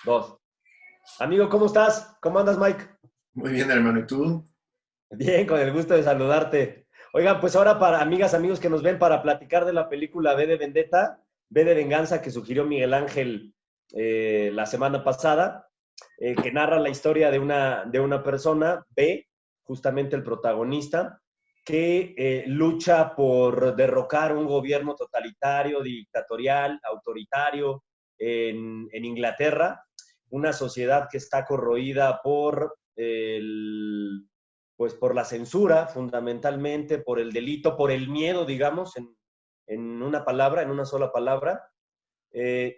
Dos. Amigo, ¿cómo estás? ¿Cómo andas, Mike? Muy bien, hermano. ¿Y tú? Bien, con el gusto de saludarte. Oigan, pues ahora para amigas, amigos que nos ven para platicar de la película V de Vendetta, V de Venganza que sugirió Miguel Ángel la semana pasada, que narra la historia de una persona, V, justamente el protagonista, que lucha por derrocar un gobierno totalitario, dictatorial, autoritario en Inglaterra, una sociedad que está corroída pues por la censura, fundamentalmente, por el delito, por el miedo, digamos, en una palabra, en una sola palabra, eh,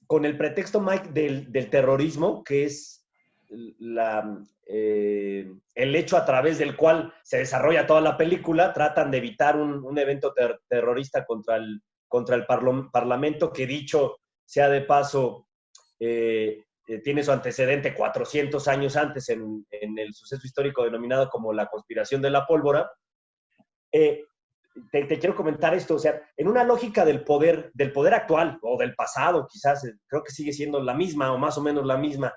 con el pretexto, Mike, del terrorismo, que es el hecho a través del cual se desarrolla toda la película, tratan de evitar un evento terrorista contra el Parlamento, que dicho sea de paso, tiene su antecedente 400 años antes en el suceso histórico denominado como la conspiración de la pólvora. Eh, te quiero comentar esto, o sea, en una lógica del poder actual o del pasado, quizás, creo que sigue siendo la misma o más o menos la misma,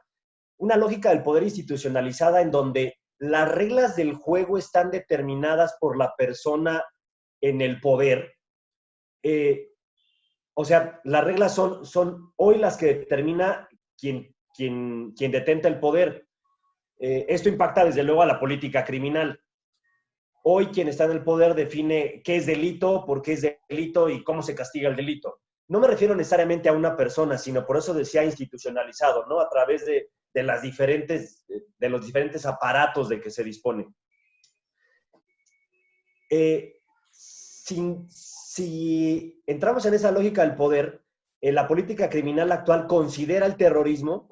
una lógica del poder institucionalizada en donde las reglas del juego están determinadas por la persona en el poder. Eh, o sea, las reglas son hoy las que determina quien detenta el poder. Esto impacta desde luego a la política criminal. Hoy quien está en el poder define qué es delito, por qué es delito y cómo se castiga el delito. No me refiero necesariamente a una persona, sino por eso decía institucionalizado, ¿no? A través de los diferentes aparatos de que se dispone. Si entramos en esa lógica del poder, la política criminal actual considera el terrorismo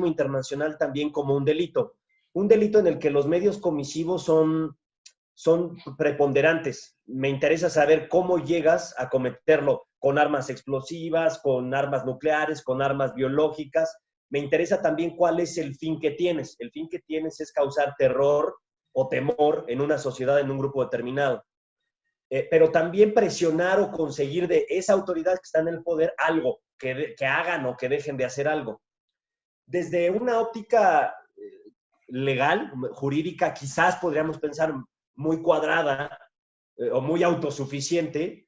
internacional también como un delito en el que los medios comisivos son preponderantes. Me interesa saber cómo llegas a cometerlo con armas explosivas, con armas nucleares, con armas biológicas. Me interesa también cuál es el fin que tienes. El fin que tienes es causar terror o temor en una sociedad, en un grupo determinado. Pero también presionar o conseguir de esa autoridad que está en el poder algo, que hagan o que dejen de hacer algo. Desde una óptica legal, jurídica, quizás podríamos pensar muy cuadrada o muy autosuficiente,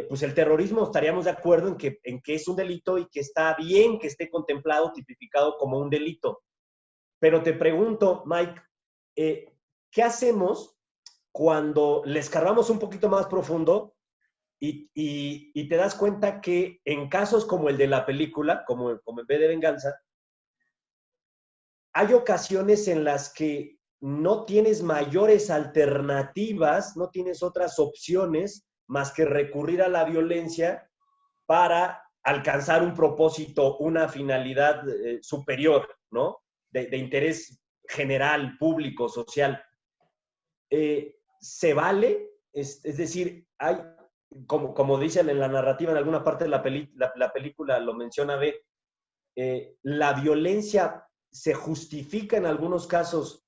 pues el terrorismo estaríamos de acuerdo en que es un delito y que está bien que esté contemplado, tipificado como un delito. Pero te pregunto, Mike, ¿qué hacemos cuando le escarbamos un poquito más profundo y te das cuenta que en casos como el de la película, como en V de Venganza, hay ocasiones en las que no tienes mayores alternativas, no tienes otras opciones más que recurrir a la violencia para alcanzar un propósito, una finalidad superior, ¿no? De interés general, público, social. ¿Se vale? Es decir, como dicen en la narrativa, en alguna parte de la película lo menciona B, la violencia se justifica en algunos casos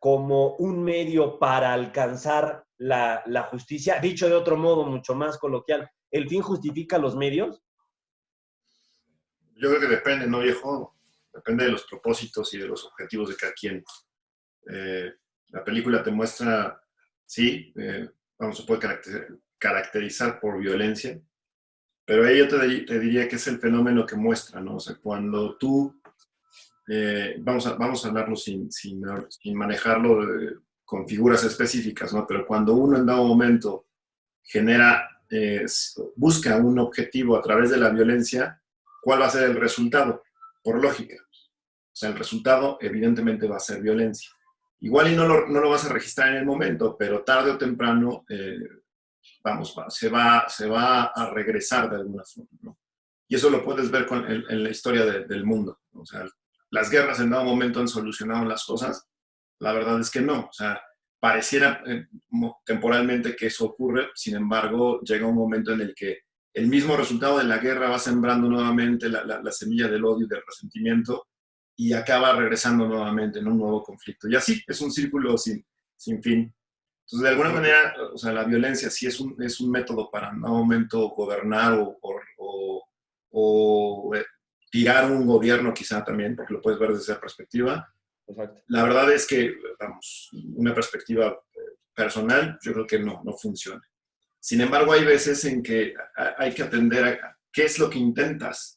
como un medio para alcanzar la justicia. Dicho de otro modo, mucho más coloquial, ¿el fin justifica los medios? Yo creo que depende, ¿no, viejo? Depende de los propósitos y de los objetivos de cada quien. Eh, la película te muestra, sí, vamos, se puede caracterizar por violencia, pero ahí yo te diría que es el fenómeno que muestra, ¿no? O sea, cuando tú, vamos a hablarlo sin manejarlo con figuras específicas, ¿no? Pero cuando uno en dado momento genera, busca un objetivo a través de la violencia, ¿cuál va a ser el resultado? Por lógica. O sea, el resultado evidentemente va a ser violencia. Igual y no lo vas a registrar en el momento, pero tarde o temprano, vamos, se va a regresar de alguna forma, ¿no? Y eso lo puedes ver en la historia del mundo, ¿no? O sea, las guerras en dado momento han solucionado las cosas. La verdad es que no. O sea, pareciera temporalmente que eso ocurre, sin embargo, llega un momento en el que el mismo resultado de la guerra va sembrando nuevamente la semilla del odio y del resentimiento y acaba regresando nuevamente en un nuevo conflicto. Y así es un círculo sin fin. Entonces, de alguna Sí, manera, o sea, la violencia sí es un método para en un momento gobernar o tirar un gobierno quizá también, porque lo puedes ver desde esa perspectiva. Exacto. La verdad es que, vamos, una perspectiva personal, yo creo que no funciona. Sin embargo, hay veces en que hay que atender a qué es lo que intentas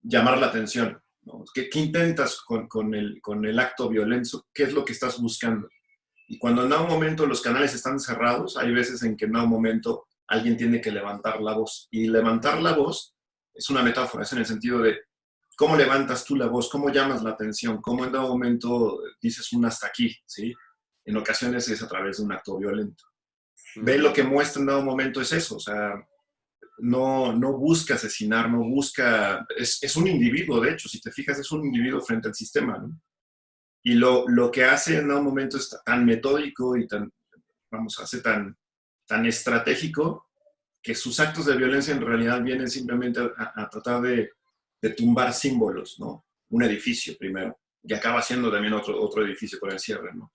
llamar la atención, ¿no? ¿Qué intentas con el acto violento? ¿Qué es lo que estás buscando? Y cuando en un momento los canales están cerrados, hay veces en que en un momento alguien tiene que levantar la voz. Y levantar la voz es una metáfora, es en el sentido de cómo levantas tú la voz, cómo llamas la atención, cómo en un momento dices un hasta aquí, ¿sí? En ocasiones es a través de un acto violento. Ve lo que muestra en dado momento es eso, o sea, no busca asesinar, no busca, es un individuo, de hecho, si te fijas, es un individuo frente al sistema, ¿no? Y lo que hace en dado momento es tan metódico y tan, vamos, hace tan estratégico que sus actos de violencia en realidad vienen simplemente a tratar de tumbar símbolos, ¿no? Un edificio primero, y acaba siendo también otro edificio con el cierre, ¿no?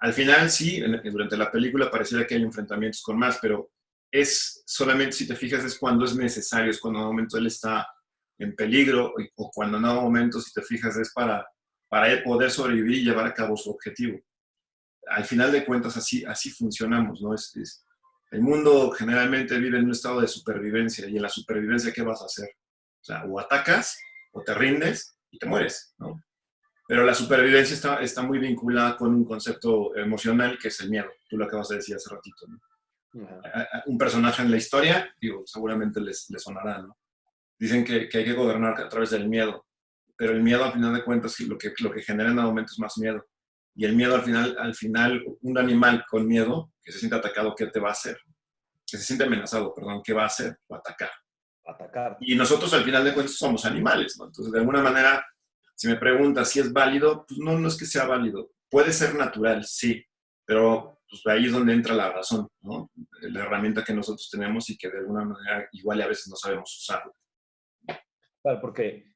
Al final sí, durante la película pareciera que hay enfrentamientos con más, pero es solamente, si te fijas, es cuando es necesario, es cuando en un momento él está en peligro, o cuando en un momento, si te fijas, es para él poder sobrevivir y llevar a cabo su objetivo. Al final de cuentas, así funcionamos, ¿no? El mundo generalmente vive en un estado de supervivencia, y en la supervivencia, ¿qué vas a hacer? O sea, o atacas, o te rindes, y te mueres, ¿no? Pero la supervivencia está muy vinculada con un concepto emocional que es el miedo. Tú lo acabas de decir hace ratito, ¿no? Un personaje en la historia, digo, seguramente les sonará, ¿no? Dicen que hay que gobernar a través del miedo, pero el miedo, al final de cuentas, lo que genera en el momento es más miedo. Y el miedo, al final, un animal con miedo, que se siente atacado, ¿qué te va a hacer? Que se siente amenazado, perdón, ¿qué va a hacer? Va a atacar. Atacar. Y nosotros, al final de cuentas, somos animales, ¿no? Entonces, de alguna manera, si me preguntas si es válido, pues no es que sea válido. Puede ser natural, sí, pero pues ahí es donde entra la razón, ¿no? La herramienta que nosotros tenemos y que de alguna manera igual a veces no sabemos usarla. Claro, porque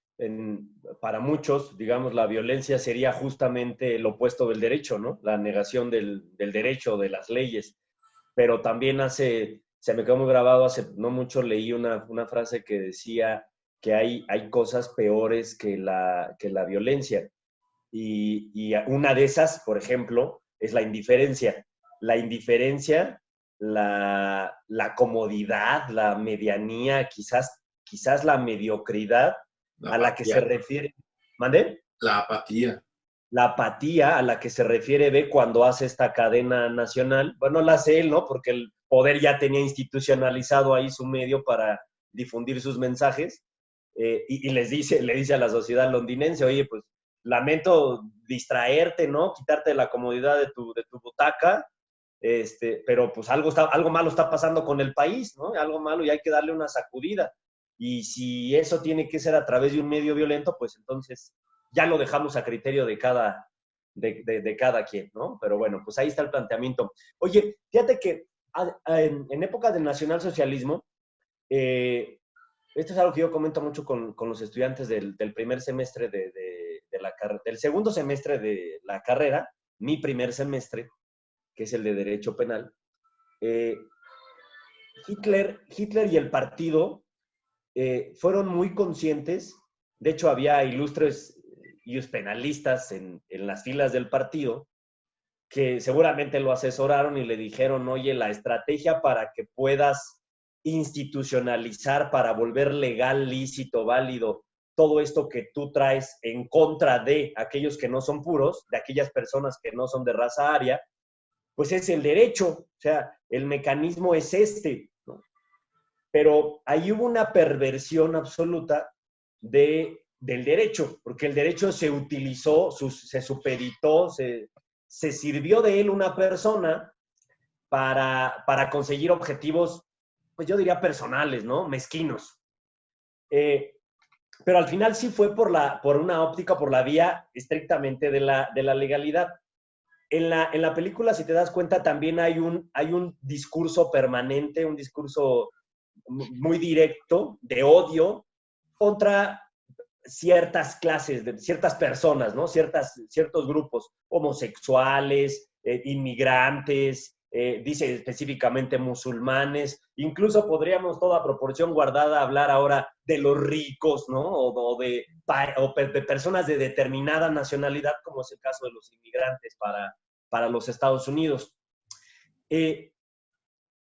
para muchos, digamos, la violencia sería justamente el opuesto del derecho, ¿no? La negación del derecho, de las leyes. Pero también se me quedó muy grabado, hace no mucho leí una frase que decía que hay cosas peores que la violencia. Y una de esas, por ejemplo, es la indiferencia. La indiferencia, la comodidad, la medianía, quizás la mediocridad La a la que se apatía. refiere. ¿Mande? La apatía. La apatía a la que se refiere B cuando hace esta cadena nacional. Bueno, la hace él, ¿no? Porque el poder ya tenía institucionalizado ahí su medio para difundir sus mensajes. Le dice a la sociedad londinense, oye, pues lamento distraerte, ¿no? Quitarte la comodidad de tu butaca, pero pues algo malo está pasando con el país, ¿no? Algo malo y hay que darle una sacudida. Y si eso tiene que ser a través de un medio violento, pues entonces ya lo dejamos a criterio de cada quien, ¿no? Pero bueno, pues ahí está el planteamiento. Oye, fíjate que en época del nacionalsocialismo, esto es algo que yo comento mucho con los estudiantes del primer semestre del segundo semestre de la carrera, mi primer semestre, que es el de Derecho Penal. eh, Hitler y el partido fueron muy conscientes. De hecho, había ilustres penalistas en las filas del partido que seguramente lo asesoraron y le dijeron, oye, la estrategia para que puedas institucionalizar, para volver legal, lícito, válido, todo esto que tú traes en contra de aquellos que no son puros, de aquellas personas que no son de raza aria, pues es el derecho. O sea, el mecanismo es este, ¿no? Pero ahí hubo una perversión absoluta del derecho, porque el derecho se utilizó, se supeditó, se sirvió de él una persona para conseguir objetivos, pues yo diría personales, ¿no? Mezquinos. Pero al final sí fue por una óptica, por la vía estrictamente de la legalidad. En la película, si te das cuenta, también hay un discurso permanente, un discurso muy directo de odio contra ciertas clases, de ciertas personas, ¿no? Ciertos grupos homosexuales, inmigrantes, dice específicamente musulmanes, incluso podríamos toda proporción guardada hablar ahora de los ricos, ¿no? De personas de determinada nacionalidad, como es el caso de los inmigrantes para los Estados Unidos.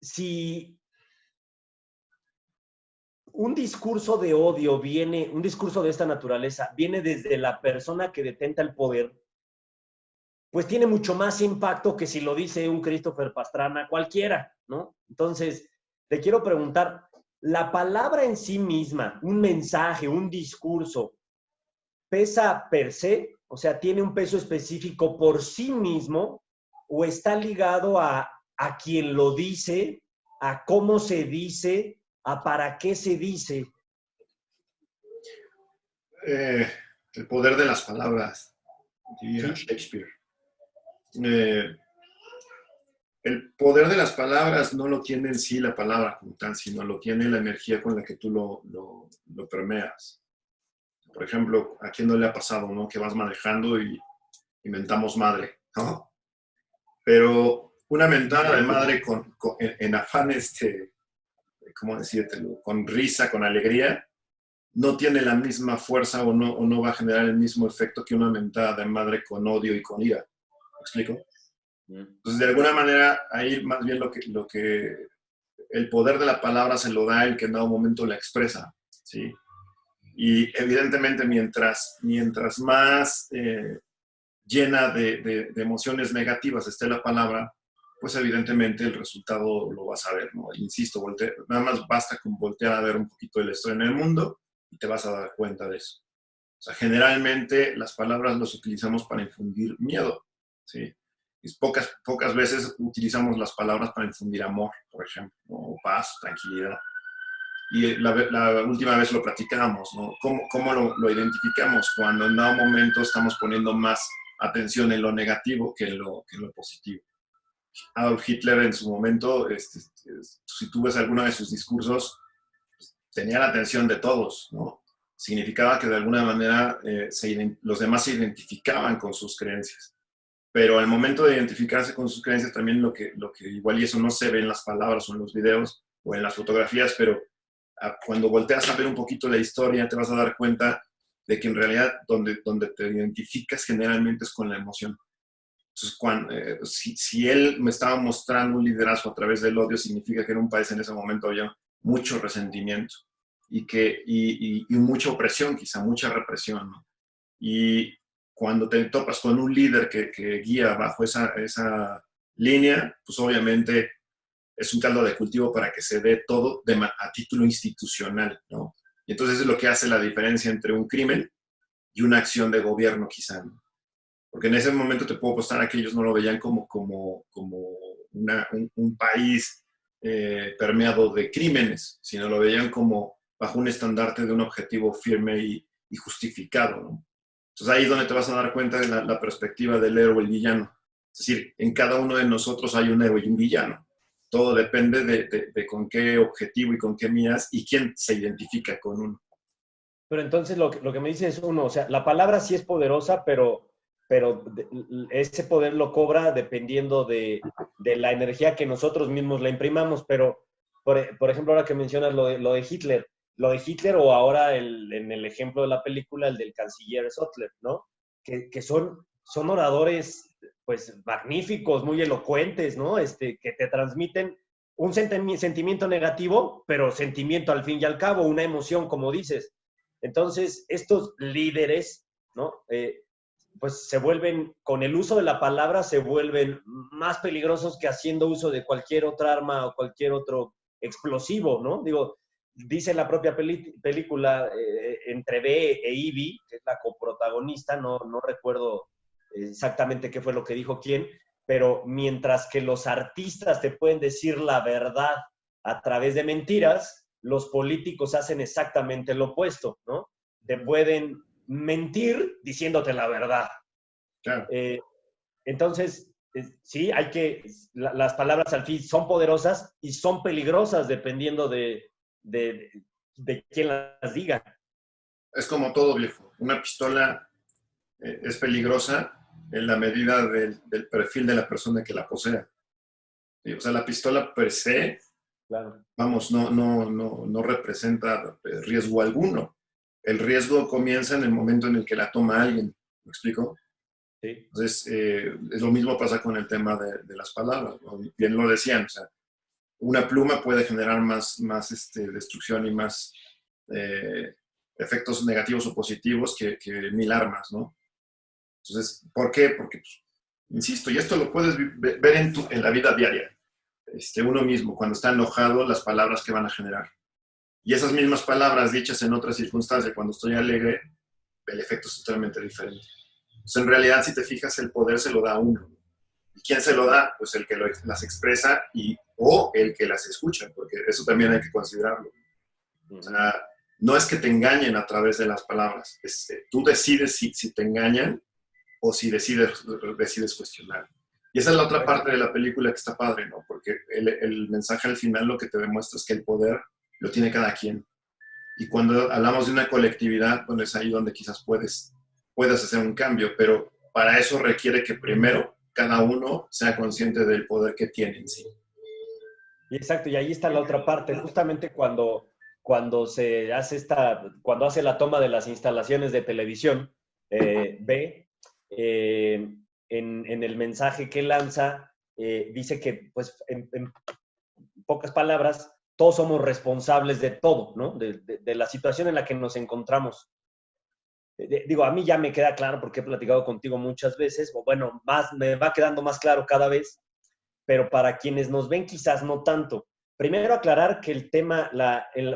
Si un discurso de odio viene, un discurso de esta naturaleza, viene desde la persona que detenta el poder, pues tiene mucho más impacto que si lo dice un Christopher Pastrana cualquiera, ¿no? Entonces, te quiero preguntar, ¿la palabra en sí misma, un mensaje, un discurso, pesa per se? O sea, ¿tiene un peso específico por sí mismo o está ligado a quien lo dice, a cómo se dice, a para qué se dice? El poder de las palabras, diría ¿Sí? Shakespeare. El poder de las palabras no lo tiene en sí la palabra como tal, sino lo tiene la energía con la que tú lo permeas. Por ejemplo, ¿a quién no le ha pasado, no? Que vas manejando y inventamos madre, ¿no? Pero una mentada de madre en afán, ¿cómo decírtelo? Con risa, con alegría, no tiene la misma fuerza o no va a generar el mismo efecto que una mentada de madre con odio y con ira. ¿Me explico? Entonces, de alguna manera, ahí más bien el poder de la palabra se lo da el que en dado momento la expresa, ¿sí? Y evidentemente, mientras más llena de emociones negativas esté la palabra, pues evidentemente el resultado lo vas a ver, ¿no? Insisto, nada más basta con voltear a ver un poquito de la historia en el mundo y te vas a dar cuenta de eso. O sea, generalmente las palabras las utilizamos para infundir miedo, ¿sí? Y pocas veces utilizamos las palabras para infundir amor, por ejemplo, ¿no? O paz, tranquilidad. Y la última vez lo platicábamos, ¿no? ¿Cómo lo identificamos? Cuando en dado momento estamos poniendo más atención en lo negativo que en lo positivo. Adolf Hitler en su momento, si tú ves alguno de sus discursos, pues, tenía la atención de todos, ¿no? Significaba que de alguna manera los demás se identificaban con sus creencias. Pero al momento de identificarse con sus creencias, también lo que igual y eso no se ve en las palabras o en los videos o en las fotografías, pero cuando volteas a ver un poquito la historia, te vas a dar cuenta de que en realidad donde te identificas generalmente es con la emoción. Entonces, si él me estaba mostrando un liderazgo a través del odio, significa que en un país en ese momento había mucho resentimiento y mucha opresión, quizá mucha represión, ¿no? Y cuando te topas con un líder que guía bajo esa línea, pues obviamente es un caldo de cultivo para que se dé todo a título institucional, ¿no? Y entonces es lo que hace la diferencia entre un crimen y una acción de gobierno, quizá, ¿no? Porque en ese momento te puedo apostar que ellos no lo veían como un país permeado de crímenes, sino lo veían como bajo un estandarte de un objetivo firme y justificado, ¿no? Entonces ahí es donde te vas a dar cuenta de la perspectiva del héroe y el villano. Es decir, en cada uno de nosotros hay un héroe y un villano. Todo depende de con qué objetivo y con qué miras y quién se identifica con uno. Pero entonces lo que me dice es uno, o sea, la palabra sí es poderosa, pero ese poder lo cobra dependiendo de la energía que nosotros mismos le imprimamos. Pero, por ejemplo, ahora que mencionas lo de Hitler o ahora en el ejemplo de la película, el del canciller Sotler, ¿no? Que son oradores, pues, magníficos, muy elocuentes, ¿no? Que te transmiten un sentimiento negativo, pero sentimiento al fin y al cabo, una emoción, como dices. Entonces, estos líderes, ¿no? Pues se vuelven, con el uso de la palabra, se vuelven más peligrosos que haciendo uso de cualquier otra arma o cualquier otro explosivo, ¿no? Digo, dice la propia película entre B e Ivy, que es la coprotagonista, no recuerdo exactamente qué fue lo que dijo quién, pero mientras que los artistas te pueden decir la verdad a través de mentiras, los políticos hacen exactamente lo opuesto, ¿no? Te pueden mentir diciéndote la verdad. Claro. Entonces, sí, las palabras al fin son poderosas y son peligrosas dependiendo de quién las diga. Es como todo, viejo. Una pistola es peligrosa en la medida del perfil de la persona que la posea. O sea, la pistola per se, Claro. vamos, no representa riesgo alguno. El riesgo comienza en el momento en el que la toma alguien. ¿Me explico? Sí. Entonces, es lo mismo pasa con el tema de las palabras, ¿no? Bien lo decían, o sea, una pluma puede generar más destrucción y más eh, efectos negativos o positivos que 1000 armas, ¿no? Entonces, ¿por qué? Porque, pues, insisto, y esto lo puedes ver en la vida diaria. Uno mismo, cuando está enojado, las palabras que van a generar. Y esas mismas palabras dichas en otras circunstancias, cuando estoy alegre, el efecto es totalmente diferente. Entonces, en realidad, si te fijas, el poder se lo da a uno. ¿Y quién se lo da? Pues el que las expresa o el que las escucha, porque eso también hay que considerarlo. O sea, no es que te engañen a través de las palabras, tú decides si te engañan o si decides cuestionar. Y esa es la otra parte de la película que está padre, ¿no? Porque el mensaje al final lo que te demuestra es que el poder lo tiene cada quien. Y cuando hablamos de una colectividad, bueno, es ahí donde quizás puedes hacer un cambio, pero para eso requiere que primero cada uno sea consciente del poder que tiene en sí. Y exacto, y ahí está la otra parte, justamente cuando hace la toma de las instalaciones de televisión, ve en el mensaje que lanza, dice que, pues, en pocas palabras, todos somos responsables de todo, ¿no? De la situación en la que nos encontramos. Digo, a mí ya me queda claro porque he platicado contigo muchas veces, o bueno, me va quedando más claro cada vez, pero para quienes nos ven quizás no tanto. Primero aclarar que el tema,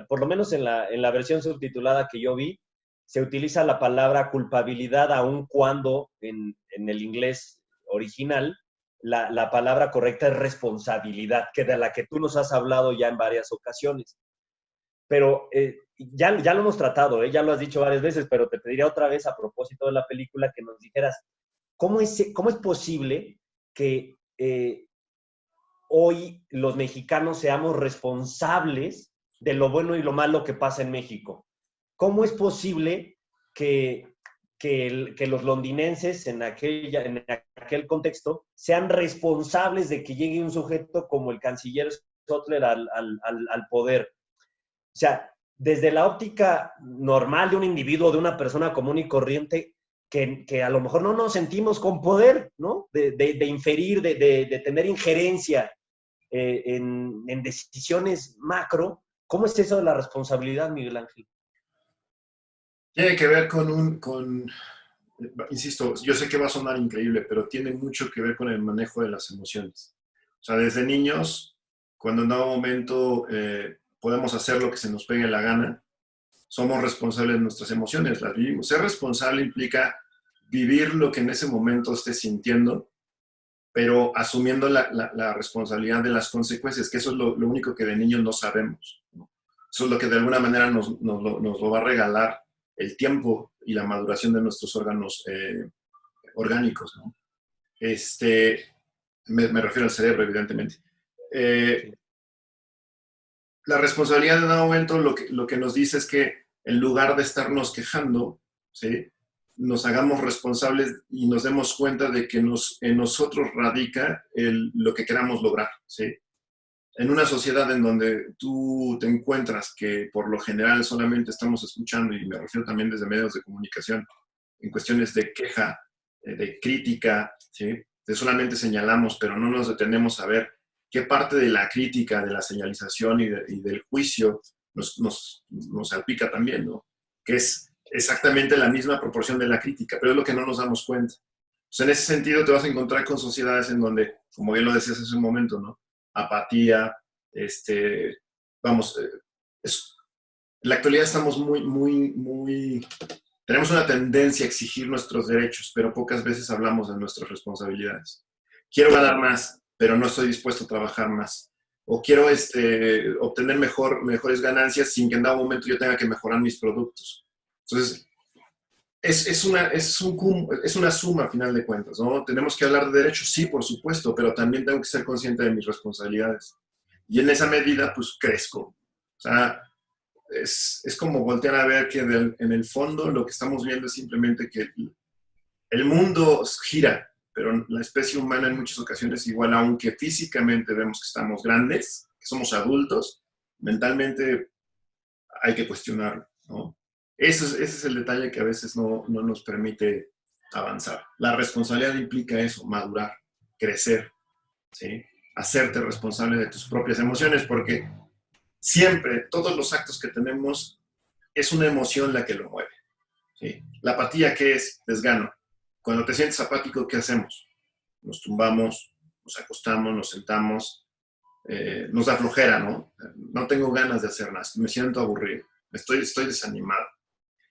por lo menos en la versión subtitulada que yo vi, se utiliza la palabra culpabilidad aun cuando en el inglés original la palabra correcta es responsabilidad, que de la que tú nos has hablado ya en varias ocasiones. Pero ya lo hemos tratado, ya lo has dicho varias veces, pero te pediría otra vez a propósito de la película que nos dijeras, cómo es posible que hoy los mexicanos seamos responsables de lo bueno y lo malo que pasa en México? ¿Cómo es posible que los londinenses en aquel contexto sean responsables de que llegue un sujeto como el canciller Stotler al poder? O sea, desde la óptica normal de un individuo, de una persona común y corriente, que a lo mejor no nos sentimos con poder, ¿no? De inferir, de tener injerencia en decisiones macro. ¿Cómo es eso de la responsabilidad, Miguel Ángel? Tiene que ver insisto, yo sé que va a sonar increíble, pero tiene mucho que ver con el manejo de las emociones. O sea, desde niños, cuando en dado momento podemos hacer lo que se nos pegue la gana, somos responsables de nuestras emociones, las vivimos. Ser responsable implica vivir lo que en ese momento estés sintiendo, pero asumiendo la responsabilidad de las consecuencias, que eso es lo único que de niños no sabemos, ¿no? Eso es lo que de alguna manera nos lo va a regalar el tiempo y la maduración de nuestros órganos orgánicos, ¿no? Me refiero al cerebro, evidentemente. Sí. La responsabilidad en un momento lo que nos dice es que en lugar de estarnos quejando, ¿sí?, nos hagamos responsables y nos demos cuenta de que en nosotros radica lo que queramos lograr, ¿sí? En una sociedad en donde tú te encuentras que por lo general solamente estamos escuchando, y me refiero también desde medios de comunicación, en cuestiones de queja, de crítica, ¿sí?, de solamente señalamos, pero no nos detenemos a ver qué parte de la crítica, de la señalización y del juicio nos salpica también, ¿no? Que es exactamente la misma proporción de la crítica, pero es lo que no nos damos cuenta. Pues en ese sentido te vas a encontrar con sociedades en donde, como bien lo decías hace un momento, ¿no?, apatía, vamos, en la actualidad estamos tenemos una tendencia a exigir nuestros derechos, pero pocas veces hablamos de nuestras responsabilidades. Quiero ganar más, pero no estoy dispuesto a trabajar más. O quiero obtener mejores ganancias sin que en dado momento yo tenga que mejorar mis productos. Entonces, es una suma a final de cuentas, ¿no? Tenemos que hablar de derechos, sí, por supuesto, pero también tengo que ser consciente de mis responsabilidades. Y en esa medida, pues, crezco. O sea, es como voltear a ver que en el fondo lo que estamos viendo es simplemente que el mundo gira, pero la especie humana en muchas ocasiones, igual aunque físicamente vemos que estamos grandes, que somos adultos, mentalmente hay que cuestionarlo, ¿no? Ese es el detalle que a veces no nos permite avanzar. La responsabilidad implica eso, madurar, crecer, ¿sí? Hacerte responsable de tus propias emociones, porque siempre, todos los actos que tenemos, es una emoción la que lo mueve, ¿sí? La apatía, ¿qué es? Desgano. Cuando te sientes apático, ¿qué hacemos? Nos tumbamos, nos acostamos, nos sentamos, nos da flojera, ¿no? No tengo ganas de hacer nada, me siento aburrido, estoy desanimado.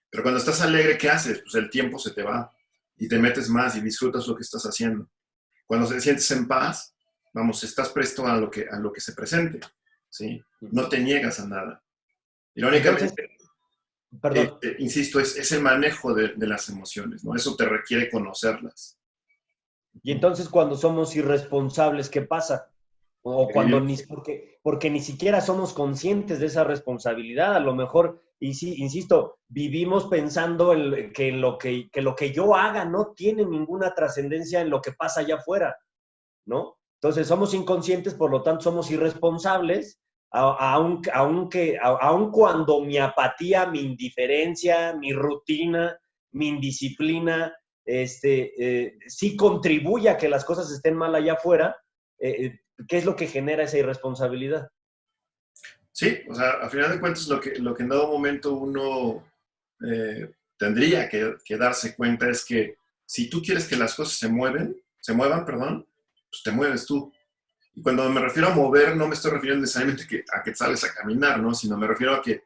Pero cuando estás alegre, ¿qué haces? Pues el tiempo se te va y te metes más y disfrutas lo que estás haciendo. Cuando te sientes en paz, vamos, estás presto a lo que se presente, ¿sí? No te niegas a nada. Irónicamente, Entonces, perdón. insisto, es el manejo de las emociones, ¿no? Eso te requiere conocerlas. Y entonces cuando somos irresponsables, ¿qué pasa? O cuando porque ni siquiera somos conscientes de esa responsabilidad. A lo mejor, y sí, insisto, vivimos pensando que lo que yo haga no tiene ninguna trascendencia en lo que pasa allá afuera, ¿no? Entonces somos inconscientes, por lo tanto somos irresponsables, aun cuando mi apatía, mi indiferencia, mi rutina, mi indisciplina, sí contribuye a que las cosas estén mal allá afuera. ¿Qué es lo que genera esa irresponsabilidad? Sí, o sea, a final de cuentas lo que en dado momento uno tendría que darse cuenta es que si tú quieres que las cosas se muevan, perdón, pues te mueves tú. Y cuando me refiero a mover, no me estoy refiriendo necesariamente a que sales a caminar, ¿no? Sino me refiero a que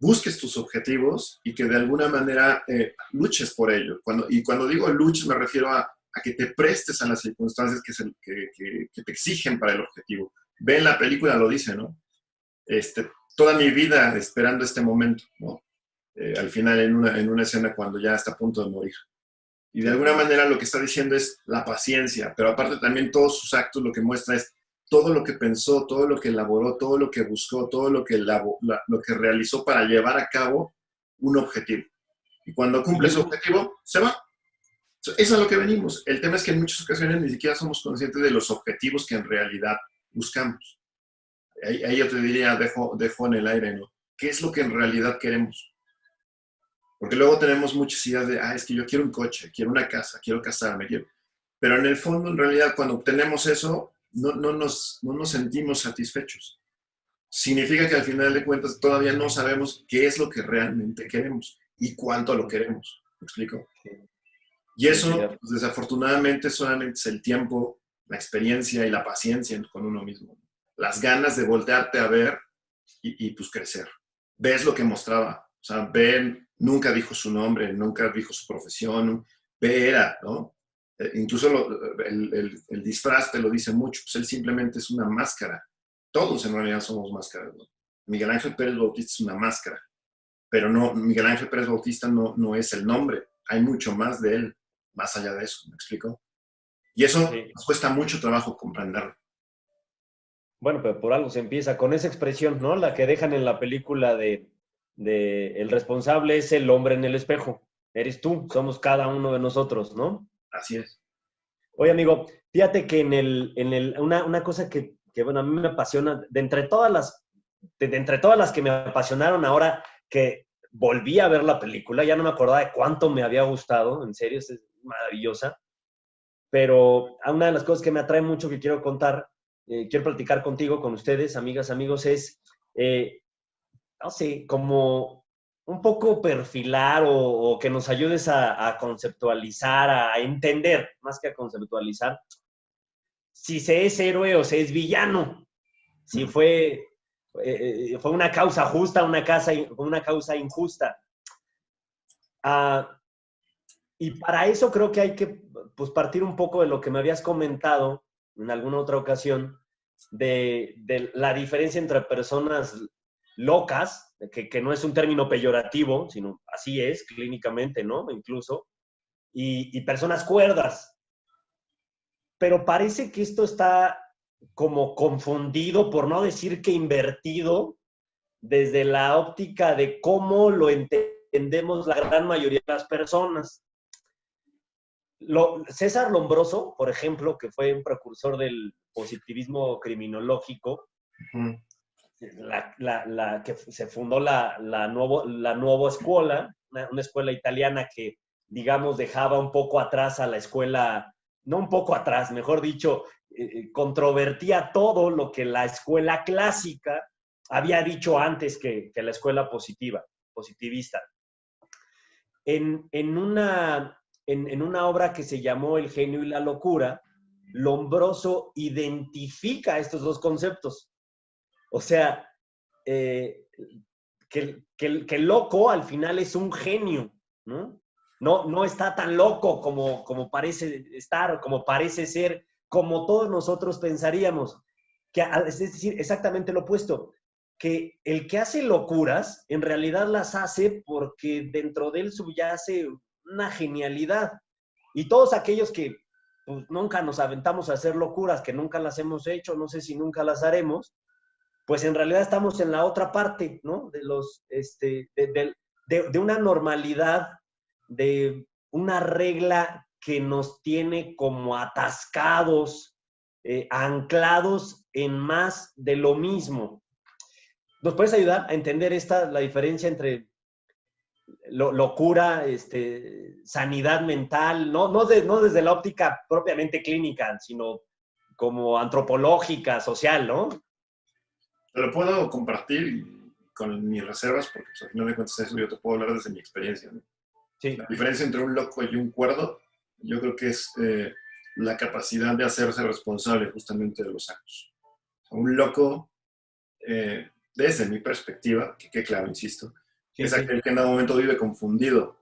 busques tus objetivos y que de alguna manera luches por ello. Y cuando digo luches, me refiero a que te prestes a las circunstancias que te exigen para el objetivo. Ve en la película, lo dice, ¿no? Toda mi vida esperando este momento, ¿no? Al final en una escena cuando ya está a punto de morir. Y de alguna manera lo que está diciendo es la paciencia, pero aparte también todos sus actos lo que muestra es todo lo que pensó, todo lo que elaboró, todo lo que buscó, todo lo que realizó para llevar a cabo un objetivo. Y cuando cumple su objetivo, se va. Eso es a lo que venimos. El tema es que en muchas ocasiones ni siquiera somos conscientes de los objetivos que en realidad buscamos. Ahí yo te diría, dejo en el aire, ¿no? ¿Qué es lo que en realidad queremos? Porque luego tenemos muchas ideas de, es que yo quiero un coche, quiero una casa, quiero casarme, Pero en el fondo, en realidad, cuando obtenemos eso, no nos sentimos satisfechos. Significa que al final de cuentas todavía no sabemos qué es lo que realmente queremos y cuánto lo queremos. ¿Me explico? Y eso, pues, desafortunadamente, solamente es el tiempo, la experiencia y la paciencia con uno mismo. Las ganas de voltearte a ver y pues crecer. Ves lo que mostraba. O sea, Ben nunca dijo su nombre, nunca dijo su profesión. Ben era, ¿no? Incluso el disfraz te lo dice mucho. Pues él simplemente es una máscara. Todos en realidad somos máscaras, ¿no? Miguel Ángel Pérez Bautista es una máscara. Pero no, Miguel Ángel Pérez Bautista no es el nombre. Hay mucho más de él, más allá de eso. ¿Me explico? Y eso nos cuesta mucho trabajo comprenderlo. Bueno, pero por algo se empieza con esa expresión, ¿no? La que dejan en la película de el responsable es el hombre en el espejo. Eres tú, somos cada uno de nosotros, ¿no? Así es. Oye, amigo, fíjate que una cosa que, bueno, a mí me apasiona, de entre todas las que me apasionaron ahora que volví a ver la película, ya no me acordaba de cuánto me había gustado, en serio, es maravillosa, pero una de las cosas que me atrae mucho que quiero contar, quiero platicar contigo, con ustedes, amigas, amigos, es, no sé, como un poco perfilar o que nos ayudes a conceptualizar, a entender, más que a conceptualizar, si se es héroe o se es villano, si fue una causa justa, una causa injusta. Y para eso creo que hay que pues, partir un poco de lo que me habías comentado en alguna otra ocasión, de la diferencia entre personas locas, que no es un término peyorativo, sino así es clínicamente, ¿no? Incluso, y personas cuerdas. Pero parece que esto está como confundido, por no decir que invertido, desde la óptica de cómo lo entendemos la gran mayoría de las personas. César Lombroso, por ejemplo, que fue un precursor del positivismo criminológico, que se fundó la nueva escuela, una escuela italiana que, digamos, dejaba un poco atrás a la escuela, no un poco atrás, mejor dicho, controvertía todo lo que la escuela clásica había dicho antes que la escuela positivista. En una obra que se llamó El genio y la locura, Lombroso identifica estos dos conceptos. O sea, que el loco al final es un genio, ¿no? No está tan loco como parece estar, como parece ser, como todos nosotros pensaríamos. Es decir, exactamente lo opuesto, que el que hace locuras, en realidad las hace porque dentro de él subyace una genialidad. Y todos aquellos que pues, nunca nos aventamos a hacer locuras, que nunca las hemos hecho, no sé si nunca las haremos, pues en realidad estamos en la otra parte, ¿no? De una normalidad, de una regla que nos tiene como atascados, anclados en más de lo mismo. ¿Nos puedes ayudar a entender la diferencia entre locura, sanidad mental, no desde la óptica propiamente clínica, sino como antropológica, social, ¿no? Te lo puedo compartir con mis reservas, porque pues, al final de cuentas eso yo te puedo hablar desde mi experiencia, ¿no? Sí. La diferencia entre un loco y un cuerdo, yo creo que es la capacidad de hacerse responsable justamente de los actos. Un loco, desde mi perspectiva, que claro, insisto, Sí, es sí. aquel que en dado momento vive confundido,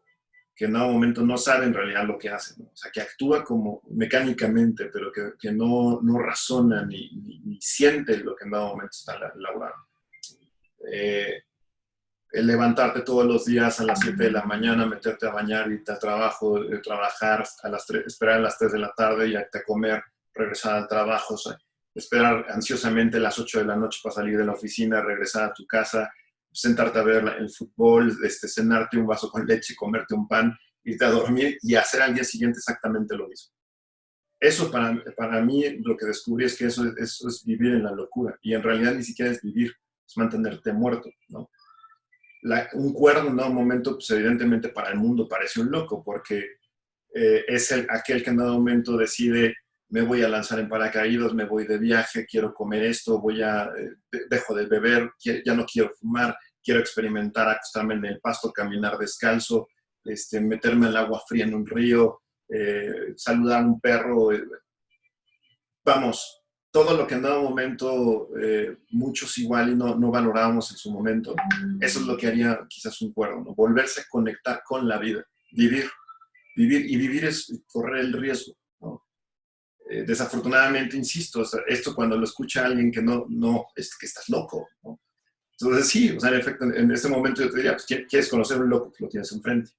que en dado momento no sabe en realidad lo que hace, ¿no? O sea, que actúa como mecánicamente, pero que no razona ni siente lo que en dado momento está laburando. El levantarte todos los días a las 7 de la mañana, meterte a bañar, irte al trabajo, trabajar a las 3, esperar a las 3 de la tarde, irte a comer, regresar al trabajo, o sea, esperar ansiosamente las 8 de la noche para salir de la oficina, regresar a tu casa, sentarte a ver el fútbol, cenarte un vaso con leche, comerte un pan, irte a dormir y hacer al día siguiente exactamente lo mismo. Eso para mí lo que descubrí es que eso es vivir en la locura y en realidad ni siquiera es vivir, es mantenerte muerto, ¿no? Un cuerdo en un momento, pues evidentemente para el mundo parece un loco, porque es aquel que en dado momento decide, me voy a lanzar en paracaídas, me voy de viaje, quiero comer esto, dejo de beber, ya no quiero fumar, quiero experimentar, acostarme en el pasto, caminar descalzo, meterme al agua fría en un río, saludar a un perro, vamos, todo lo que en dado momento muchos igual y no valorábamos en su momento, eso es lo que haría quizás un cuerdo, ¿no? Volverse a conectar con la vida, vivir, y vivir es correr el riesgo, ¿no? Desafortunadamente, insisto, o sea, esto cuando lo escucha alguien que no es que estás loco, ¿no? Entonces sí, o sea, en efecto, en este momento yo te diría, pues, ¿quieres conocer a un loco? Pues lo tienes enfrente.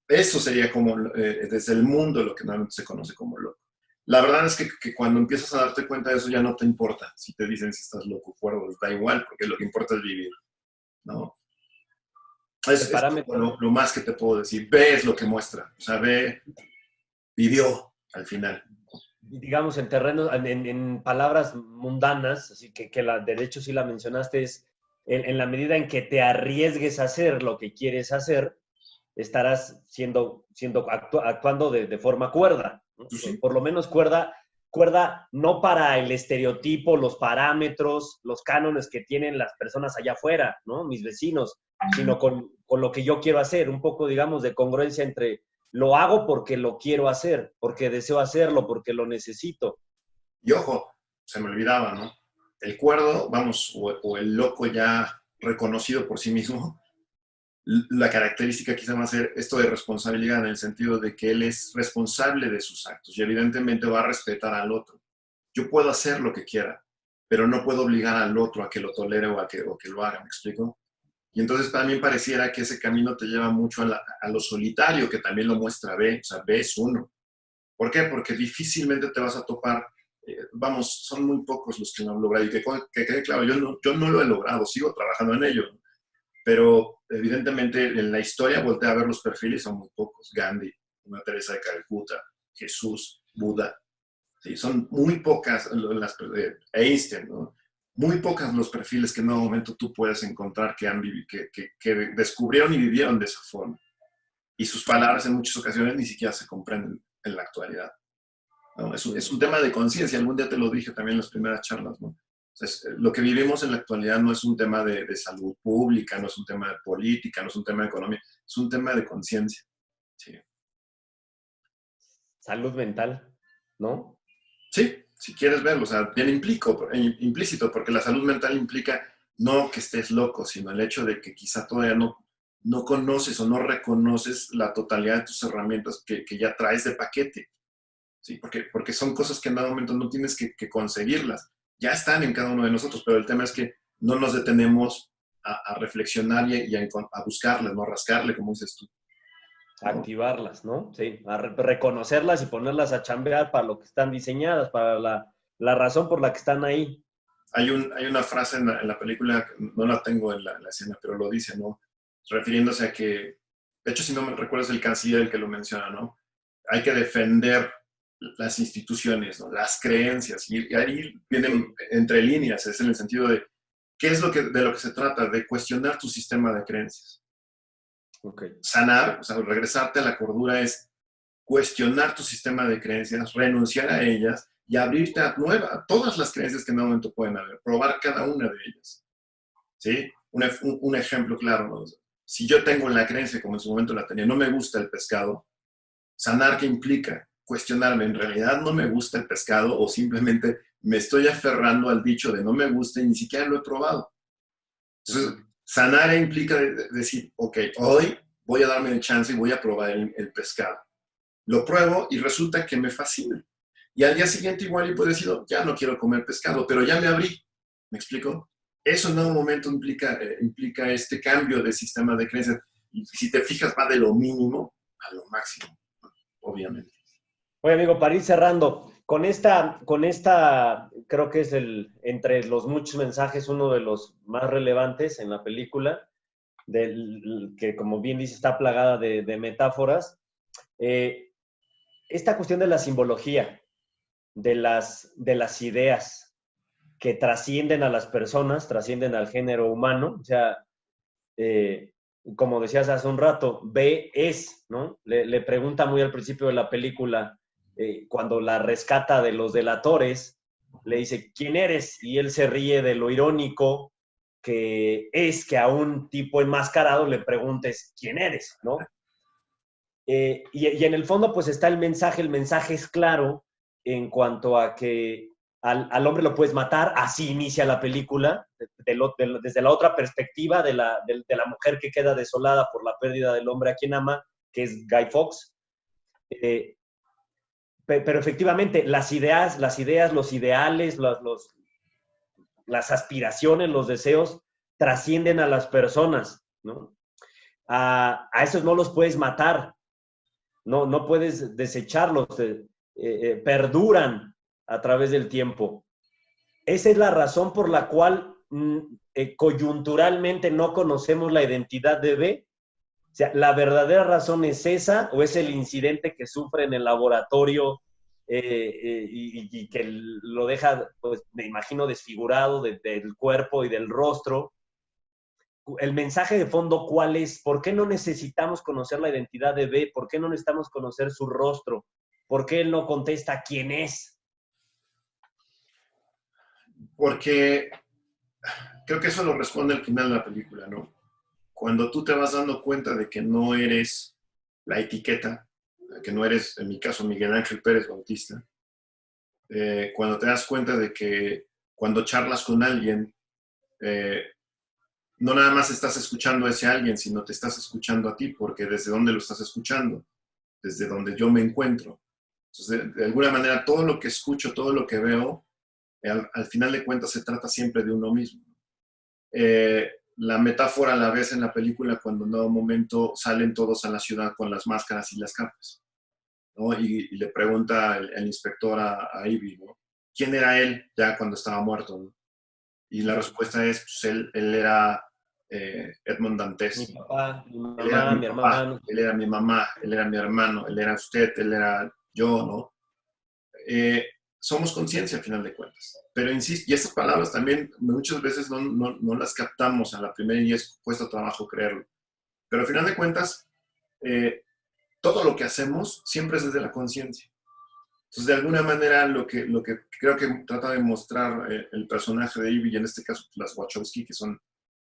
Eso sería como desde el mundo lo que normalmente se conoce como loco. La verdad es que cuando empiezas a darte cuenta de eso ya no te importa si te dicen si estás loco o cuerdo, da igual, porque lo que importa es vivir, ¿no? Es lo más que te puedo decir. Ve es lo que muestra, o sea, ve, vivió al final. Digamos, en terrenos, en palabras mundanas, así que de hecho sí la mencionaste, es en la medida en que te arriesgues a hacer lo que quieres hacer, estarás actuando de forma cuerda, ¿no? ¿Sí? Por lo menos cuerda no para el estereotipo, los parámetros, los cánones que tienen las personas allá afuera, ¿no? Mis vecinos, sino con lo que yo quiero hacer, un poco, digamos, de congruencia entre lo hago porque lo quiero hacer, porque deseo hacerlo, porque lo necesito. Y ojo, se me olvidaba, ¿no? El cuerdo, vamos, o el loco ya reconocido por sí mismo, la característica quizá va a ser esto de responsabilidad en el sentido de que él es responsable de sus actos y evidentemente va a respetar al otro. Yo puedo hacer lo que quiera, pero no puedo obligar al otro a que lo tolere o que lo haga, ¿me explico? Y entonces también pareciera que ese camino te lleva mucho a lo solitario, que también lo muestra B, o sea, B es uno. ¿Por qué? Porque difícilmente te vas a topar, vamos, son muy pocos los que lo han logrado y que quede claro, yo no lo he logrado, sigo trabajando en ello, pero evidentemente en la historia voltea a ver los perfiles, son muy pocos. Gandhi, una Teresa de Calcuta, Jesús, Buda. ¿Sí? Son muy pocas, Einstein, ¿no? Muy pocas los perfiles que en un momento tú puedes encontrar que descubrieron y vivieron de esa forma. Y sus palabras en muchas ocasiones ni siquiera se comprenden en la actualidad, ¿no? Es un tema de conciencia, algún día te lo dije también en las primeras charlas, ¿no? Entonces, lo que vivimos en la actualidad no es un tema de salud pública, no es un tema de política, no es un tema de economía, es un tema de conciencia. Sí. Salud mental, ¿no? Sí, si quieres verlo, o sea, bien implícito, porque la salud mental implica no que estés loco, sino el hecho de que quizá todavía no conoces o no reconoces la totalidad de tus herramientas que ya traes de paquete. ¿Sí? Porque son cosas que en dado momento no tienes que conseguirlas. Ya están en cada uno de nosotros, pero el tema es que no nos detenemos a reflexionar a buscarlas, no a rascarle, como dices tú, ¿no? Activarlas, ¿no? Sí, reconocerlas y ponerlas a chambear para lo que están diseñadas, para la razón por la que están ahí. Hay una frase en la película, no la tengo en la escena, pero lo dice, ¿no? Refiriéndose a que, de hecho, si no me recuerdas, el canciller el que lo menciona, ¿no? Hay que defender las instituciones, ¿no? Las creencias, y ahí vienen entre líneas, es en el sentido de qué es de lo que se trata, de cuestionar tu sistema de creencias. Okay. Sanar, o sea, regresarte a la cordura es cuestionar tu sistema de creencias, renunciar a ellas y abrirte a todas las creencias que en un momento pueden haber, probar cada una de ellas. ¿Sí? Un ejemplo claro, ¿no? Si yo tengo la creencia, como en su momento la tenía, no me gusta el pescado, sanar, ¿qué implica? Cuestionarme, ¿en realidad no me gusta el pescado o simplemente me estoy aferrando al dicho de no me gusta y ni siquiera lo he probado? Entonces, sanar implica decir, ok, hoy voy a darme el chance y voy a probar el pescado. Lo pruebo y resulta que me fascina. Y al día siguiente igual y puedo decir, ya no quiero comer pescado, pero ya me abrí. ¿Me explico? Eso en un momento implica este cambio de sistema de creencias. Y si te fijas, va de lo mínimo a lo máximo, obviamente. Oye, amigo, para ir cerrando, con esta, creo que es entre los muchos mensajes, uno de los más relevantes en la película, que como bien dice, está plagada de metáforas. Esta cuestión de la simbología, de las ideas que trascienden a las personas, trascienden al género humano, o sea, como decías hace un rato, ve es, ¿no? Le pregunta muy al principio de la película, cuando la rescata de los delatores, le dice, ¿quién eres? Y él se ríe de lo irónico que es que a un tipo enmascarado le preguntes, ¿quién eres? ¿No? Y en el fondo, pues está el mensaje es claro en cuanto a que al hombre lo puedes matar, así inicia la película, desde la otra perspectiva de la mujer que queda desolada por la pérdida del hombre a quien ama, que es Guy Fawkes. Pero efectivamente, las ideas, los ideales, las aspiraciones, los deseos trascienden a las personas, ¿no? A esos no los puedes matar, no puedes desecharlos, perduran a través del tiempo. Esa es la razón por la cual coyunturalmente no conocemos la identidad de B. O sea, la verdadera razón es esa o es el incidente que sufre en el laboratorio y que lo deja, pues me imagino, desfigurado del cuerpo y del rostro. El mensaje de fondo, ¿cuál es? ¿Por qué no necesitamos conocer la identidad de B? ¿Por qué no necesitamos conocer su rostro? ¿Por qué él no contesta quién es? Porque creo que eso lo responde al final de la película, ¿no? Cuando tú te vas dando cuenta de que no eres la etiqueta, que no eres, en mi caso, Miguel Ángel Pérez Bautista, cuando te das cuenta de que cuando charlas con alguien, no nada más estás escuchando a ese alguien, sino te estás escuchando a ti, porque desde dónde lo estás escuchando, desde donde yo me encuentro. Entonces, de alguna manera, todo lo que escucho, todo lo que veo, al final de cuentas se trata siempre de uno mismo. La metáfora la ves en la película cuando en un momento salen todos a la ciudad con las máscaras y las capas, ¿no? Y le pregunta el inspector a Ivy, ¿no? ¿Quién era él ya cuando estaba muerto, ¿no? Y la respuesta es, pues él era Edmond Mi Dantes. papá, mi Él era mamá, mi mi papá, hermano. él era mi mamá, él era mi hermano, él era usted, él era yo, ¿no? Somos conciencia, a final de cuentas. Pero insisto, y estas palabras también muchas veces no las captamos a la primera y es cuesta trabajo creerlo. Pero a final de cuentas, todo lo que hacemos siempre es desde la conciencia. Entonces, de alguna manera, lo que creo que trata de mostrar el personaje de Ivy, y en este caso las Wachowski, que son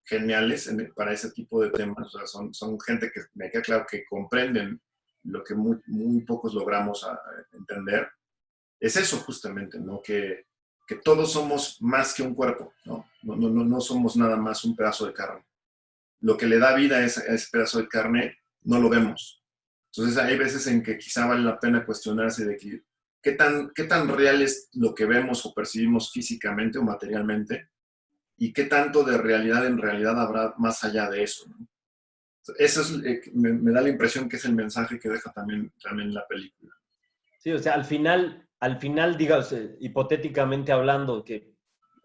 geniales para ese tipo de temas, o sea, son gente que me queda claro que comprenden lo que muy pocos logramos entender, es eso justamente, ¿no? Que todos somos más que un cuerpo, ¿no? No somos nada más un pedazo de carne. Lo que le da vida a ese pedazo de carne no lo vemos. Entonces hay veces en que quizá vale la pena cuestionarse de que, qué tan real es lo que vemos o percibimos físicamente o materialmente y qué tanto de realidad en realidad habrá más allá de eso, ¿no? Eso es, me da la impresión que es el mensaje que deja también la película. Sí, o sea, al final, digas, hipotéticamente hablando, que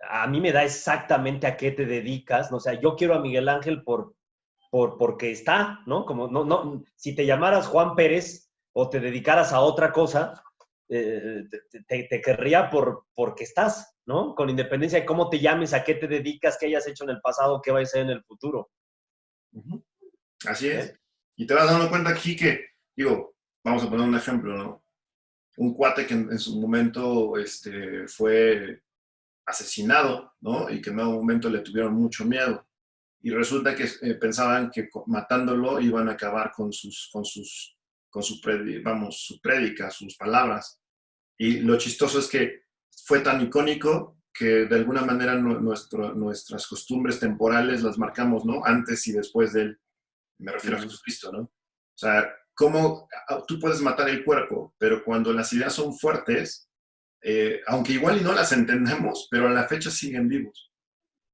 a mí me da exactamente a qué te dedicas, ¿no? O sea, yo quiero a Miguel Ángel porque está, ¿no? Como, no, si te llamaras Juan Pérez o te dedicaras a otra cosa, te querría porque estás, ¿no? Con independencia de cómo te llames, a qué te dedicas, qué hayas hecho en el pasado, qué vais a hacer en el futuro. Uh-huh. Así es. ¿Eh? Y te vas dando cuenta aquí que, digo, vamos a poner un ejemplo, ¿no? Un cuate que en su momento fue asesinado, ¿no? Y que en algún momento le tuvieron mucho miedo. Y resulta que pensaban que matándolo iban a acabar con su prédica, sus palabras. Y lo chistoso es que fue tan icónico que de alguna manera nuestras costumbres temporales las marcamos, ¿no? Antes y después de él. Me refiero a Jesucristo, ¿no? O sea, cómo tú puedes matar el cuerpo, pero cuando las ideas son fuertes, aunque igual y no las entendemos, pero a la fecha siguen vivos.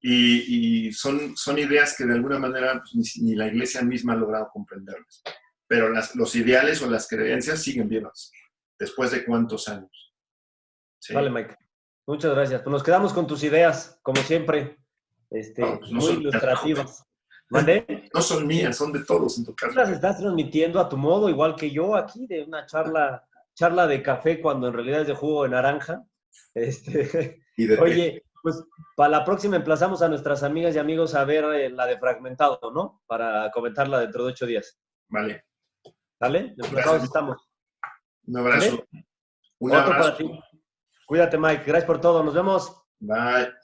Y son ideas que de alguna manera pues, ni la iglesia misma ha logrado comprenderlas. Pero los ideales o las creencias siguen vivas. ¿Después de cuántos años? ¿Sí? Vale, Mike. Muchas gracias. Pues nos quedamos con tus ideas, como siempre, No, pues no muy son mías, ilustrativas. ¿Mande? no son mías, son de todos en tu Tú caso. las estás transmitiendo a tu modo, igual que yo aquí, de una charla de café cuando en realidad es de jugo de naranja. Y de té. Oye, pues para la próxima emplazamos a nuestras amigas y amigos a ver la de Fragmentado, ¿no? Para comentarla dentro de 8 días. Vale. ¿Vale? Emplazados Gracias. estamos. Un abrazo. ¿Vale? Un Otro abrazo. para ti. Cuídate, Mike. Gracias por todo. Nos vemos. Bye.